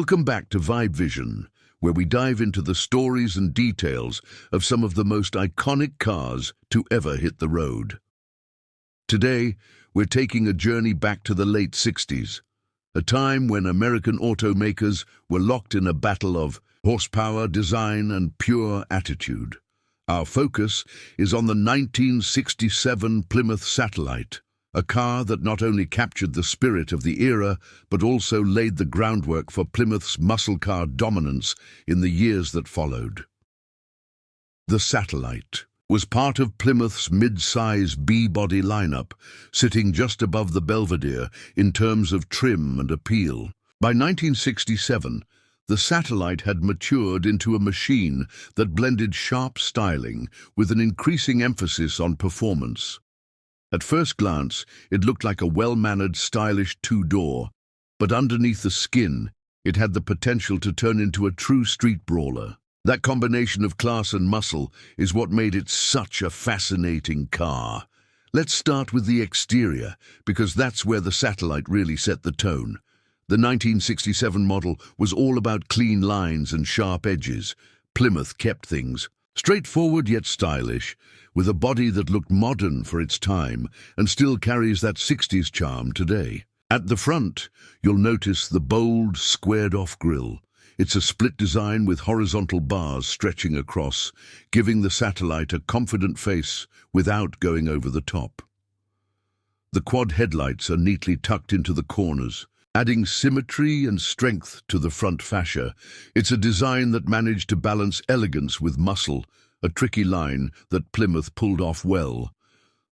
Welcome back to Vibe Vision, where we dive into the stories and details of some of the most iconic cars to ever hit the road. Today, we're taking a journey back to the late 60s, a time when American automakers were locked in a battle of horsepower, design, and pure attitude. Our focus is on the 1967 Plymouth Satellite, a car that not only captured the spirit of the era, but also laid the groundwork for Plymouth's muscle car dominance in the years that followed. The Satellite was part of Plymouth's mid-size B-body lineup, sitting just above the Belvedere in terms of trim and appeal. By 1967, the Satellite had matured into a machine that blended sharp styling with an increasing emphasis on performance. At first glance, it looked like a well-mannered, stylish two-door, but underneath the skin, it had the potential to turn into a true street brawler. That combination of class and muscle is what made it such a fascinating car. Let's start with the exterior, because that's where the Satellite really set the tone. The 1967 model was all about clean lines and sharp edges. Plymouth kept things straightforward yet stylish, with a body that looked modern for its time and still carries that 60s charm today. At the front, you'll notice the bold, squared-off grille. It's a split design with horizontal bars stretching across, giving the Satellite a confident face without going over the top. The quad headlights are neatly tucked into the corners, adding symmetry and strength to the front fascia. It's a design that managed to balance elegance with muscle, a tricky line that Plymouth pulled off well.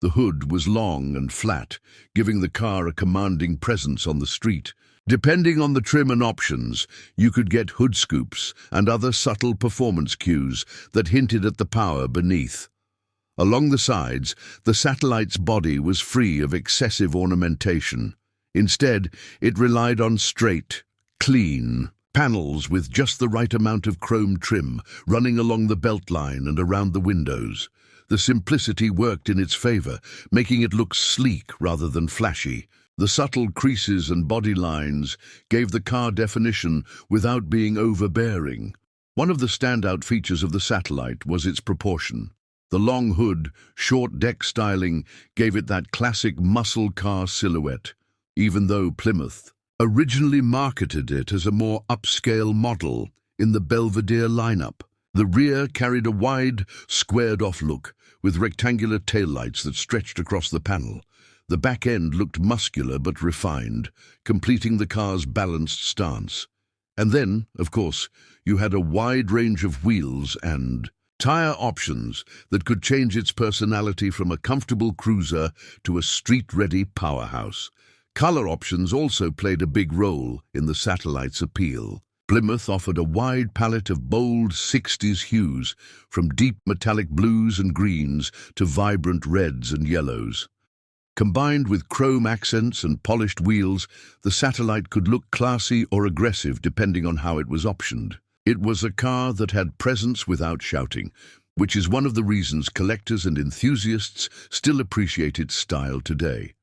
The hood was long and flat, giving the car a commanding presence on the street. Depending on the trim and options, you could get hood scoops and other subtle performance cues that hinted at the power beneath. Along the sides, the Satellite's body was free of excessive ornamentation. Instead, it relied on straight, clean panels with just the right amount of chrome trim running along the beltline and around the windows. The simplicity worked in its favor, making it look sleek rather than flashy. The subtle creases and body lines gave the car definition without being overbearing. One of the standout features of the Satellite was its proportion. The long hood, short deck styling gave it that classic muscle car silhouette, even though Plymouth originally marketed it as a more upscale model in the Belvedere lineup. The rear carried a wide, squared-off look with rectangular taillights that stretched across the panel. The back end looked muscular but refined, completing the car's balanced stance. And then, of course, you had a wide range of wheels and tire options that could change its personality from a comfortable cruiser to a street-ready powerhouse. Color options also played a big role in the Satellite's appeal. Plymouth offered a wide palette of bold 60s hues, from deep metallic blues and greens to vibrant reds and yellows. Combined with chrome accents and polished wheels, the Satellite could look classy or aggressive depending on how it was optioned. It was a car that had presence without shouting, which is one of the reasons collectors and enthusiasts still appreciate its style today.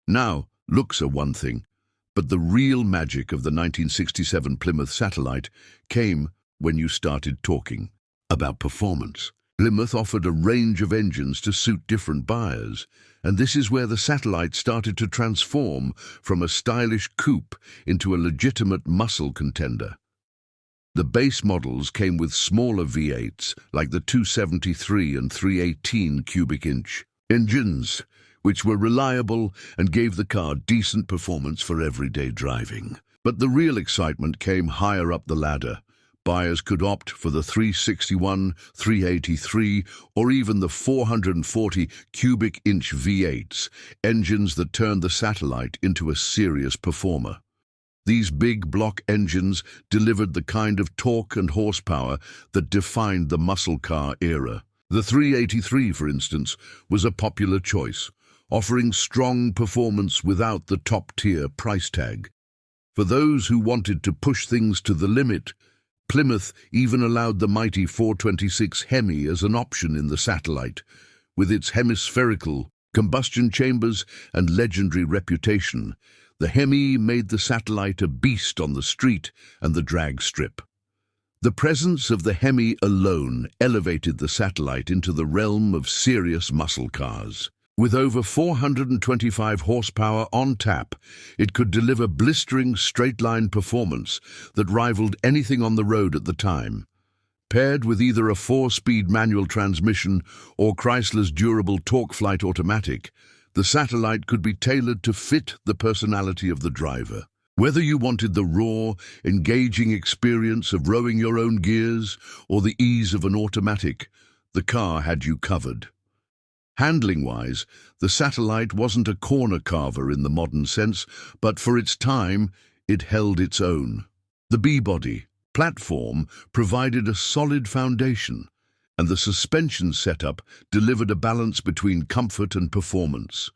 Now, looks are one thing, but the real magic of the 1967 Plymouth Satellite came when you started talking about performance. Plymouth offered a range of engines to suit different buyers, and this is where the Satellite started to transform from a stylish coupe into a legitimate muscle contender. The base models came with smaller V8s like the 273 and 318 cubic inch engines, which were reliable and gave the car decent performance for everyday driving. But the real excitement came higher up the ladder. Buyers could opt for the 361, 383, or even the 440 cubic inch V8s, engines that turned the Satellite into a serious performer. These big block engines delivered the kind of torque and horsepower that defined the muscle car era. The 383, for instance, was a popular choice, offering strong performance without the top-tier price tag. For those who wanted to push things to the limit, Plymouth even allowed the mighty 426 Hemi as an option in the Satellite. With its hemispherical combustion chambers and legendary reputation, The Hemi made the Satellite a beast on the street and the drag strip. The presence of the Hemi alone elevated the Satellite into the realm of serious muscle cars. With over 425 horsepower on tap, it could deliver blistering straight-line performance that rivaled anything on the road at the time. Paired with either a 4-speed manual transmission or Chrysler's durable TorqueFlite automatic, the Satellite could be tailored to fit the personality of the driver. Whether you wanted the raw, engaging experience of rowing your own gears or the ease of an automatic, the car had you covered. Handling-wise, the Satellite wasn't a corner carver in the modern sense, but for its time, it held its own. The B-body platform provided a solid foundation, and the suspension setup delivered a balance between comfort and performance.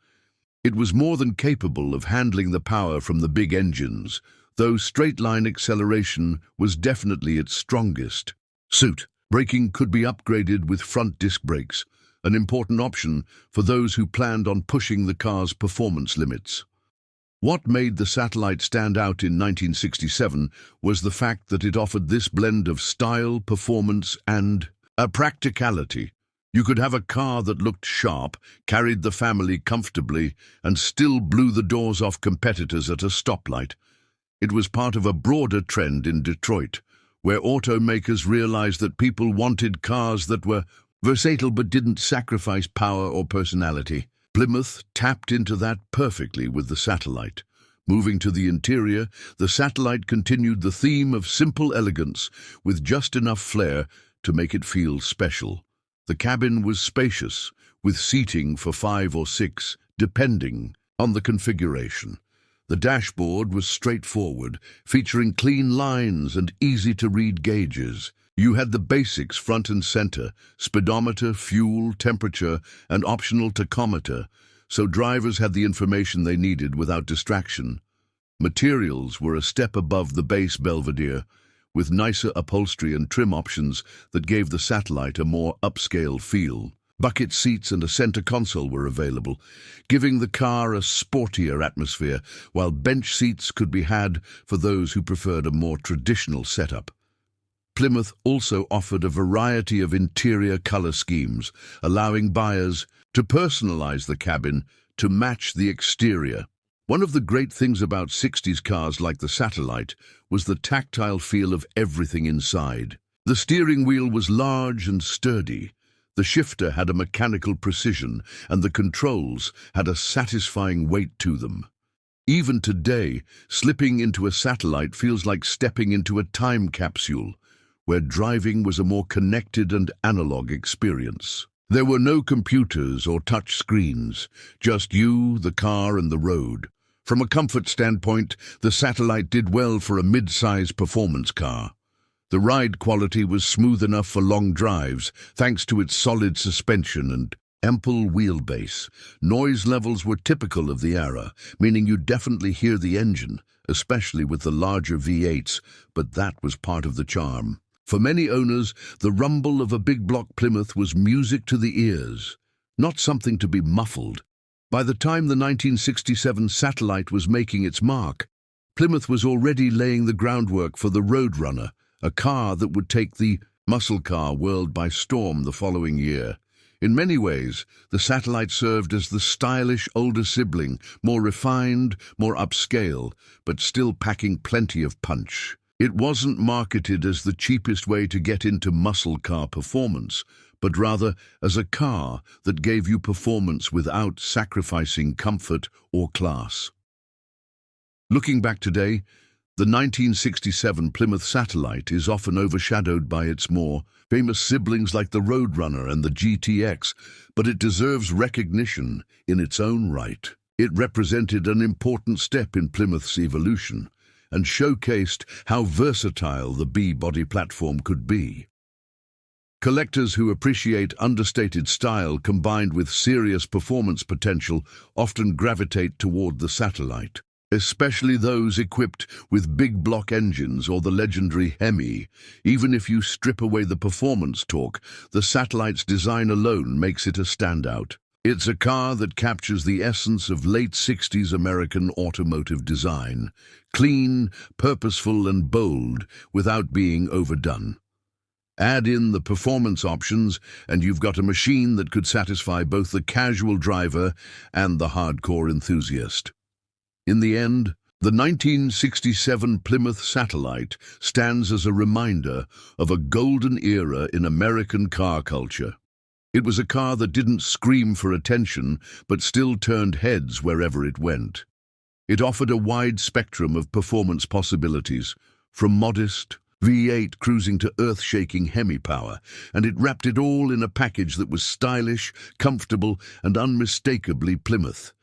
It was more than capable of handling the power from the big engines, though straight-line acceleration was definitely its strongest suit. Braking could be upgraded with front disc brakes, an important option for those who planned on pushing the car's performance limits. What made the Satellite stand out in 1967 was the fact that it offered this blend of style, performance, and a practicality. You could have a car that looked sharp, carried the family comfortably, and still blew the doors off competitors at a stoplight. It was part of a broader trend in Detroit, where automakers realized that people wanted cars that were versatile but didn't sacrifice power or personality. Plymouth tapped into that perfectly with the Satellite. Moving to the interior, the Satellite continued the theme of simple elegance with just enough flair to make it feel special. The cabin was spacious, with seating for 5 or 6, depending on the configuration. The dashboard was straightforward, featuring clean lines and easy-to-read gauges. You had the basics front and center: speedometer, fuel, temperature, and optional tachometer, so drivers had the information they needed without distraction. Materials were a step above the base Belvedere, with nicer upholstery and trim options that gave the Satellite a more upscale feel. Bucket seats and a center console were available, giving the car a sportier atmosphere, while bench seats could be had for those who preferred a more traditional setup. Plymouth also offered a variety of interior color schemes, allowing buyers to personalize the cabin to match the exterior. One of the great things about 60s cars like the Satellite was the tactile feel of everything inside. The steering wheel was large and sturdy, the shifter had a mechanical precision, and the controls had a satisfying weight to them. Even today, slipping into a Satellite feels like stepping into a time capsule, where driving was a more connected and analog experience. There were no computers or touch screens, just you, the car, and the road. From a comfort standpoint, the Satellite did well for a mid-size performance car. The ride quality was smooth enough for long drives, thanks to its solid suspension and ample wheelbase. Noise levels were typical of the era, meaning you'd definitely hear the engine, especially with the larger V8s, but that was part of the charm. For many owners, the rumble of a big block Plymouth was music to the ears, not something to be muffled. By the time the 1967 Satellite was making its mark, Plymouth was already laying the groundwork for the Roadrunner, a car that would take the muscle car world by storm the following year. In many ways, the Satellite served as the stylish older sibling, more refined, more upscale, but still packing plenty of punch. It wasn't marketed as the cheapest way to get into muscle car performance, but rather as a car that gave you performance without sacrificing comfort or class. Looking back today, the 1967 Plymouth Satellite is often overshadowed by its more famous siblings like the Roadrunner and the GTX, but it deserves recognition in its own right. It represented an important step in Plymouth's evolution and showcased how versatile the B-body platform could be. Collectors who appreciate understated style combined with serious performance potential often gravitate toward the Satellite, especially those equipped with big block engines or the legendary Hemi. Even if you strip away the performance torque, the Satellite's design alone makes it a standout. It's a car that captures the essence of late 60s American automotive design. Clean, purposeful and bold without being overdone. Add in the performance options and you've got a machine that could satisfy both the casual driver and the hardcore enthusiast. In the end, the 1967 Plymouth Satellite stands as a reminder of a golden era in American car culture. It was a car that didn't scream for attention, but still turned heads wherever it went. It offered a wide spectrum of performance possibilities, from modest V8 cruising to earth-shaking Hemi-power, and it wrapped it all in a package that was stylish, comfortable, and unmistakably Plymouth.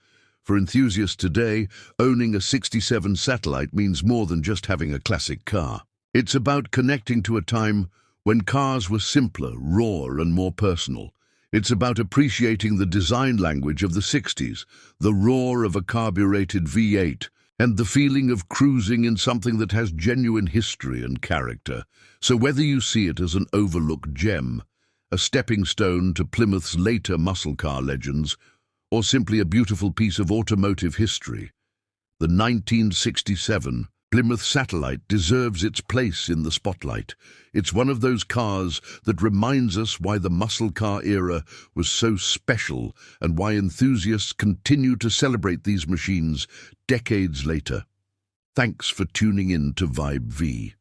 For enthusiasts today, owning a 67 Satellite means more than just having a classic car. It's about connecting to a time when cars were simpler, raw, and more personal. It's about appreciating the design language of the 60s, the roar of a carbureted V8, and the feeling of cruising in something that has genuine history and character. So whether you see it as an overlooked gem, a stepping stone to Plymouth's later muscle car legends, or simply a beautiful piece of automotive history, the 1967 Plymouth Satellite deserves its place in the spotlight. It's one of those cars that reminds us why the muscle car era was so special and why enthusiasts continue to celebrate these machines decades later. Thanks for tuning in to Vibe V.